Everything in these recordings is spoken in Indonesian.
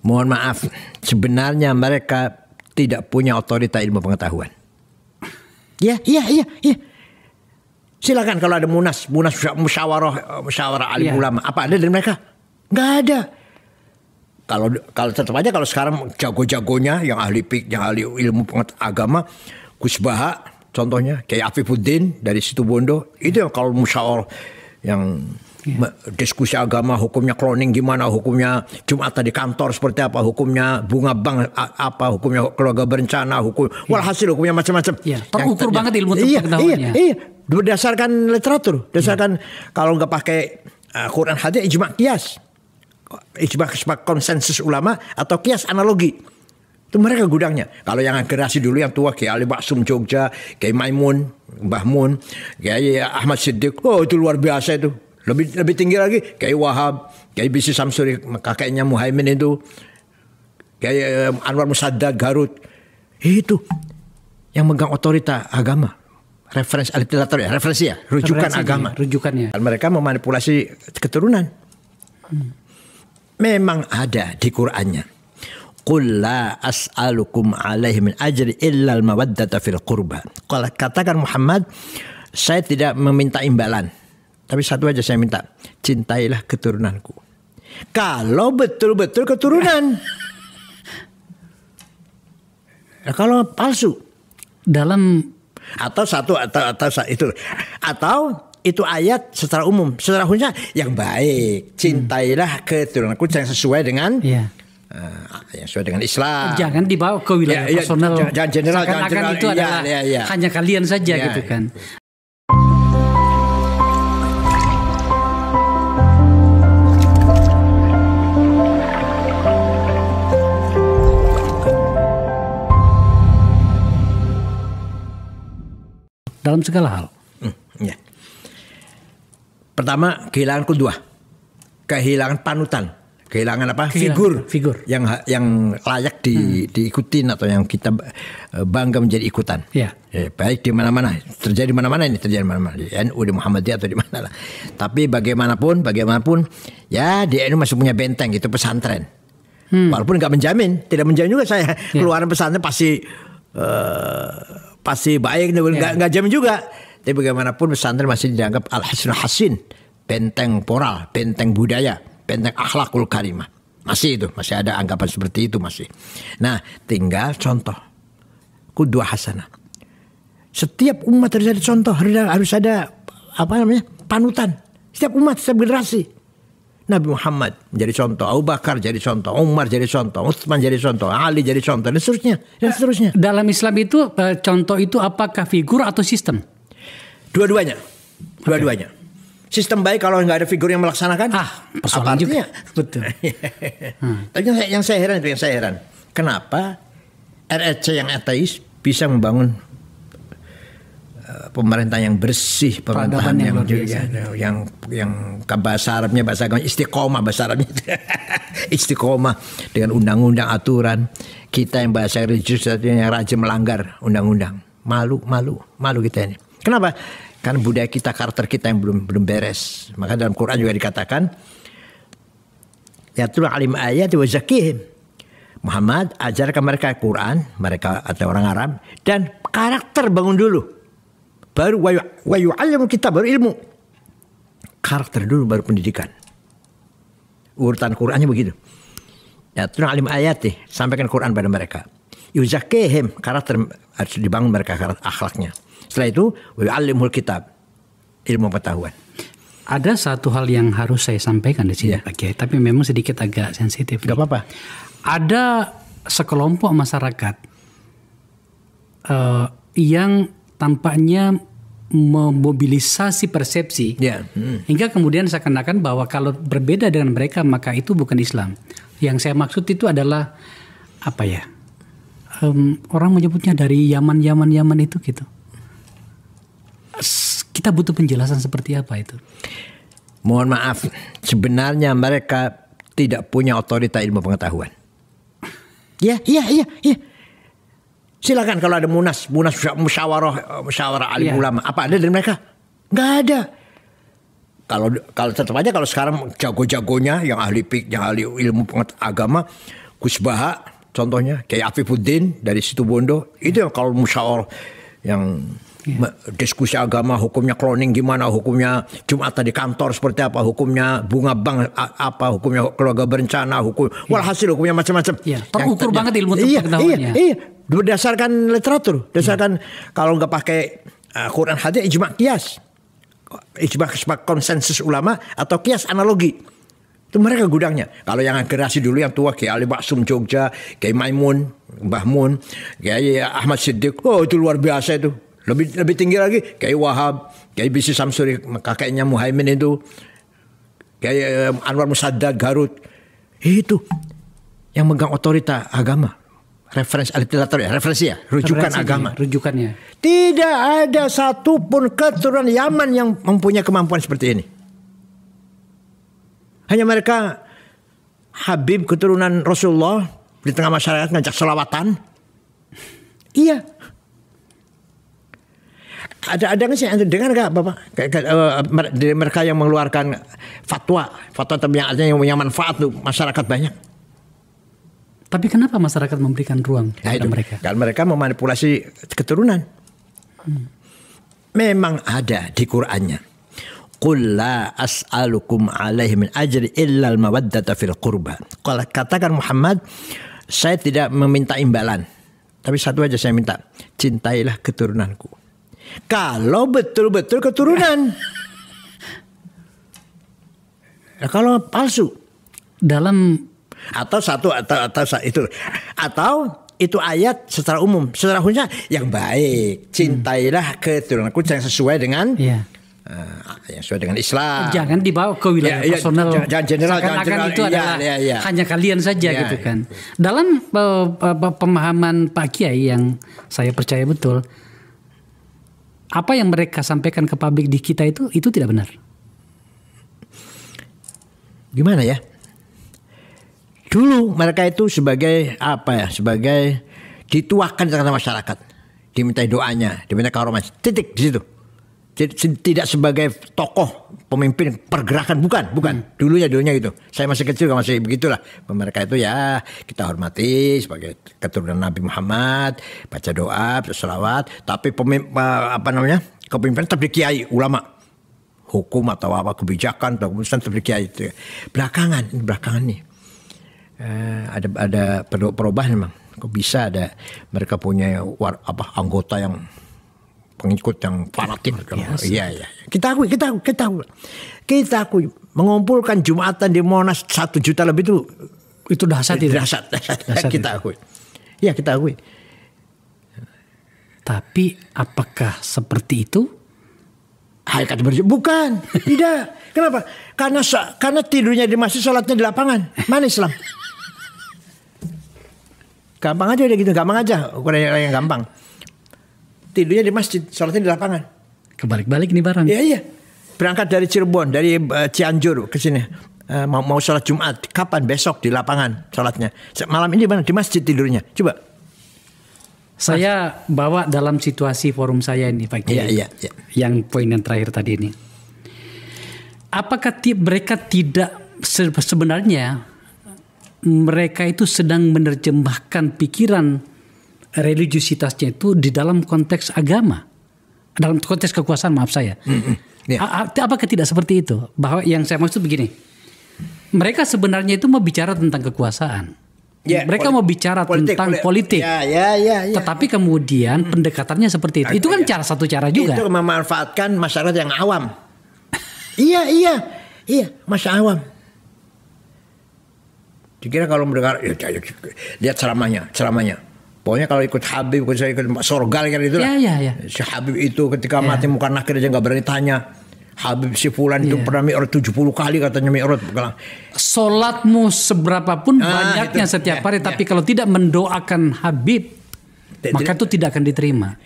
Mohon maaf, sebenarnya mereka tidak punya otorita ilmu pengetahuan. Iya. Silakan kalau ada munas musyawarah alim ulama, apa ada dari mereka? Nggak ada. Kalau tetap aja kalau sekarang jago-jagonya yang ahli yang ahli ilmu agama, Gus Baha contohnya, Kiai Afifuddin dari Situbondo, itu yang kalau musyawarah yang diskusi agama, hukumnya cloning gimana, hukumnya Jumatan di kantor seperti apa, hukumnya bunga bank apa, hukumnya keluarga berencana, walhasil hukumnya macam-macam. Terukur banget ilmu pengetahuannya. Iya, berdasarkan literatur, berdasarkan kalau nggak pakai Quran hadis, ijma qiyas, ijma konsensus ulama atau qiyas analogi. Itu mereka gudangnya. Kalau yang generasi dulu yang tua, Kiai Ali Maksum Jogja, Kiai Maimun, Mbah Mun, Kiai Ahmad Siddiq, itu luar biasa itu. Lebih tinggi lagi Kiai Wahab, Kiai Bisi Samsuri, kakeknya Muhaimin itu, Kiai Anwar Musaddad Garut. Itu yang megang otorita agama. Referensi literatur ya, referensi ya, rujukan agama. Rujukannya. Dan mereka memanipulasi keturunan. Memang ada di Qur'annya. Qul la as'alukum alaihi min ajri illa al-mawaddata fil qurba. Kalau katakan Muhammad, saya tidak meminta imbalan. Tapi satu aja saya minta, cintailah keturunanku. Kalau betul-betul keturunan. Kalau palsu. Dalam atau itu ayat secara umum, secara khususnya yang baik. Cintailah keturunanku yang sesuai dengan yang sesuai dengan Islam. Jangan dibawa ke wilayah personal. Jangan general, seakan-akan itu adalah hanya kalian saja gitu kan. Dalam segala hal. Pertama, kehilangan kedua, kehilangan panutan, kehilangan apa? Figur yang layak diikutin atau yang kita bangga menjadi ikutan. Baik di mana-mana, terjadi di mana-mana di NU, di Muhammadiyah atau di mana lah. Tapi bagaimanapun ya di NU masih punya benteng, itu pesantren. Walaupun tidak menjamin juga saya keluaran pesantren pasti baik, nggak jamin juga. Tapi bagaimanapun pesantren masih dianggap al-hisnul hasin, benteng moral, benteng budaya, benteng akhlakul karimah. Masih ada anggapan seperti itu masih. Nah, tinggal contoh qudwah hasanah. Setiap umat harus ada contoh, harus ada panutan. Setiap umat, setiap generasi. Nabi Muhammad menjadi contoh, Abu Bakar jadi contoh, Umar jadi contoh, Utsman jadi contoh, Ali jadi contoh, dan seterusnya. Dalam Islam itu contoh itu apakah figur atau sistem? Dua-duanya. Sistem baik kalau nggak ada figur yang melaksanakan. Persoalan juga. Betul. Tapi yang saya heran, kenapa RRC yang ateis bisa membangun pemerintah yang bersih, pemerintahan yang bahasa Arabnya, bahasa agama istiqomah, bahasa Arabnya istiqomah dengan undang-undang aturan. Kita yang bahasa religius yang rajin melanggar undang-undang. Malu kita ini. Kenapa? Karena budaya kita, karakter kita yang belum beres. Maka dalam Quran juga dikatakan, yatul alim ayat wa zakihim. Muhammad ajarkan mereka Quran, mereka atau orang Arab, dan karakter bangun dulu. Baru wa yu'allimul kitab, baru ilmu. Karakter dulu baru pendidikan. Urutan Qurannya begitu. Yatul alim ayat, sampaikan Quran pada mereka. Yuzakihim, karakter harus dibangun mereka, karakter akhlaknya. Setelah itu, wa'allimul kitab, ilmu pengetahuan. Ada satu hal yang harus saya sampaikan di sini, Pak Kiai, tapi memang sedikit agak sensitif. Gak apa-apa. Ada sekelompok masyarakat yang tampaknya memobilisasi persepsi, hingga kemudian seakan-akan bahwa kalau berbeda dengan mereka maka itu bukan Islam. Yang saya maksud itu adalah orang menyebutnya dari Yaman itu gitu. Kita butuh penjelasan seperti apa itu. Mohon maaf, sebenarnya mereka tidak punya otorita ilmu pengetahuan. Iya. Silakan kalau ada munas musyawarah alim ulama, apa ada dari mereka? Nggak ada. Kalau tetap aja kalau sekarang jago-jagonya yang ahli ilmu agama, Gus Baha contohnya, Kiai Afifuddin dari Situbondo, itu yang kalau musyawarah yang diskusi agama, hukumnya cloning gimana, hukumnya Jumatan di kantor seperti apa, hukumnya bunga bank apa, hukumnya keluarga berencana, hukum walhasil hukumnya macam-macam. Terukur banget ilmu pengetahuannya. Iya, berdasarkan literatur, berdasarkan kalau nggak pakai Quran hadis, ijma qiyas, ijma konsensus ulama atau qiyas analogi. Itu mereka gudangnya. Kalau yang generasi dulu yang tua, Kiai Ali Maksum Jogja, Kiai Maimun, Mbah Mun, Kiai Ahmad Siddiq, itu luar biasa itu. Lebih tinggi lagi Kiai Wahab, Kiai Bisi Samsuri, kakeknya Muhaimin itu, Kiai Anwar Musaddad Garut. Itu yang megang otorita agama. Referensi literatur ya, rujukan agama. Rujukannya. Tidak ada satupun keturunan Yaman yang mempunyai kemampuan seperti ini. Hanya mereka Habib keturunan Rasulullah di tengah masyarakat ngajak selawatan. Iya. Ada nggak sih dengar nggak Bapak dari mereka yang mengeluarkan fatwa yang punya manfaat tuh masyarakat banyak. Tapi kenapa masyarakat memberikan ruang kepada mereka? Karena mereka memanipulasi keturunan. Memang ada di Qur'annya. Qul la as'alukum alaihi min ajri illa al-mawaddata fil qurba. Kalau katakan Muhammad, saya tidak meminta imbalan. Tapi satu aja saya minta, cintailah keturunanku. Kalau betul-betul keturunan. Kalau palsu dalam atau itu ayat secara umum, secara khususnya yang baik, cintailah keturunanku yang sesuai dengan yang sesuai dengan Islam. Jangan dibawa ke wilayah personal. Jangan general, itu adalah hanya kalian saja gitu kan. Dalam pemahaman Pak Kiai yang saya percaya betul, apa yang mereka sampaikan ke publik di kita itu tidak benar. Gimana ya? Dulu mereka itu sebagai sebagai dituakan di tengah masyarakat, dimintai doanya, dimintai karomat, titik di situ. Tidak sebagai tokoh pemimpin pergerakan, bukan. Dulunya gitu. Saya masih kecil masih begitulah. Mereka itu ya kita hormati sebagai keturunan Nabi Muhammad, baca doa, selawat. Tapi kepemimpinan tetap di kiai, ulama, hukum atau apa kebijakan atau keputusan tetap di kiai. Belakangan nih ada perubahan memang. Kok bisa ada mereka punya anggota yang pengikut yang fanatik. Iya. Kita akui mengumpulkan Jumatan di Monas 1 juta lebih itu dahsyat. Kita akui. Ya, kita akui. Tapi apakah seperti itu? Bukan, tidak. Kenapa? Karena tidurnya di masjid, sholatnya di lapangan. Mana Islam? Gampang aja udah gitu, gampang aja. Ukuran yang gampang. Tidurnya di masjid, sholatnya di lapangan. Kebalik-balik nih barang. Iya. Berangkat dari Cirebon, dari Cianjur ke sini. Mau sholat Jumat. Kapan? Besok di lapangan sholatnya. Malam ini di masjid tidurnya. Coba. Saya bawa dalam situasi forum saya ini Pak Kiai. Iya. Yang poin yang terakhir tadi ini. Apakah mereka tidak sebenarnya mereka itu sedang menerjemahkan pikiran religiusitasnya itu di dalam konteks agama, dalam konteks kekuasaan, maaf saya. Apakah tidak seperti itu? Bahwa yang saya maksud begini, mereka sebenarnya itu mau bicara tentang kekuasaan. Mereka mau bicara tentang politik. Tetapi kemudian pendekatannya seperti itu. Itu kan satu cara juga. Itu memanfaatkan masyarakat yang awam. Iya, masyarakat awam. Dikira kalau mendengar, lihat ceramahnya. Pokoknya kalau ikut Habib, saya ikut Sorgal kan itu lah. Si Habib itu ketika mati muka nakir aja nggak berani tanya. Habib si Fulan itu pernah mi'raj 70 kali katanya mi'raj. Solatmu seberapapun banyaknya setiap hari, tapi kalau tidak mendoakan Habib, maka itu tidak akan diterima.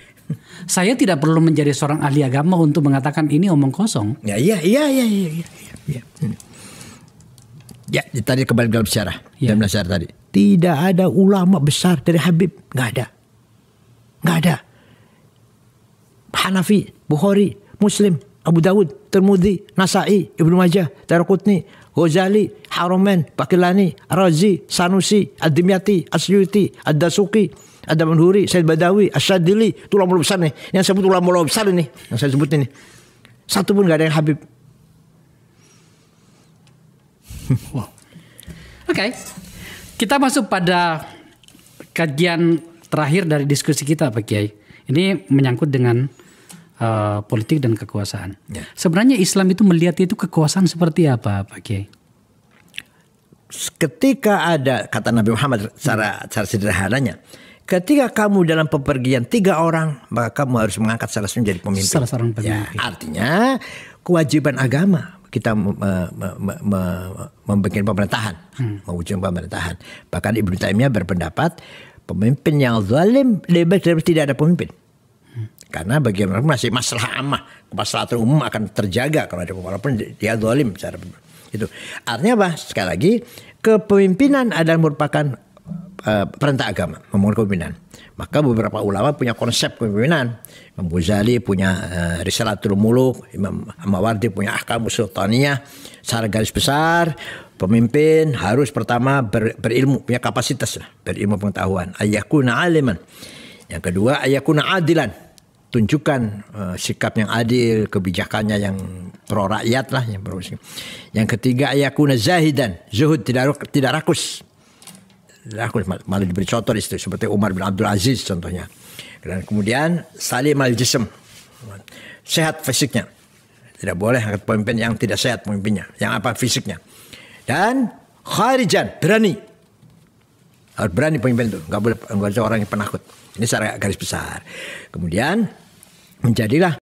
Saya tidak perlu menjadi seorang ahli agama untuk mengatakan ini omong kosong. Iya. Ya, tadi kembali dalam sejarah. Dalam sejarah tadi. Tidak ada ulama besar dari Habib. Nggak ada. Hanafi, Bukhari, Muslim, Abu Dawud, Tirmidzi, Nasa'i, Ibnu Majah, Daraqutni, Ghazali, Haramain, Baqillani, Razi, Sanusi, Ad-Dimyati, Asyuti, Ad-Dasuqi, Ad-Manhuri, Said Badawi, Asyadili. Itu ulama besar nih. Yang saya sebut ulama besar ini, yang saya sebut ini. Satu pun gak ada yang Habib. Wow. Oke. Kita masuk pada kajian terakhir dari diskusi kita, Pak Kiai. Ini menyangkut dengan politik dan kekuasaan. Ya. Sebenarnya Islam itu melihat itu kekuasaan seperti apa, Pak Kiai? Ketika ada, kata Nabi Muhammad secara sederhananya, ketika kamu dalam pepergian 3 orang, maka kamu harus mengangkat salah satu menjadi pemimpin. Salah seorang pemimpin. Ya, artinya kewajiban agama kita membuat pemerintahan, mewujudkan pemerintahan. Bahkan Ibnu Taimiyah berpendapat pemimpin yang zalim lebih dari tidak ada pemimpin. Karena bagaimana masih masalah ammah, kemaslahatan umum akan terjaga kalau ada walaupun dia zalim secara itu. Artinya apa? Sekali lagi, kepemimpinan adalah merupakan perintah agama, membangun kepemimpinan. Maka beberapa ulama punya konsep kepemimpinan. Imam Ghazali punya Risalatul Muluk, Imam Mawardi punya Ahkamus Sultaniyah. Secara garis besar, pemimpin harus pertama berilmu, punya kapasitas, berilmu pengetahuan. Ayyakuna aliman. Yang kedua, ayyakuna adilan. Tunjukkan sikap yang adil, kebijakannya yang pro rakyat lah, yang pro. Yang ketiga, ayyakuna zahidan, zuhud, tidak rakus. Rakus malah diberi contoh di situ, seperti Umar bin Abdul Aziz contohnya. Dan kemudian salim al-jism, sehat fisiknya. Tidak boleh pemimpin yang tidak sehat pemimpinnya, yang apa fisiknya. Dan kharijan, berani. Harus berani pemimpin itu, nggak boleh orang yang penakut. Ini secara garis besar. Kemudian menjadilah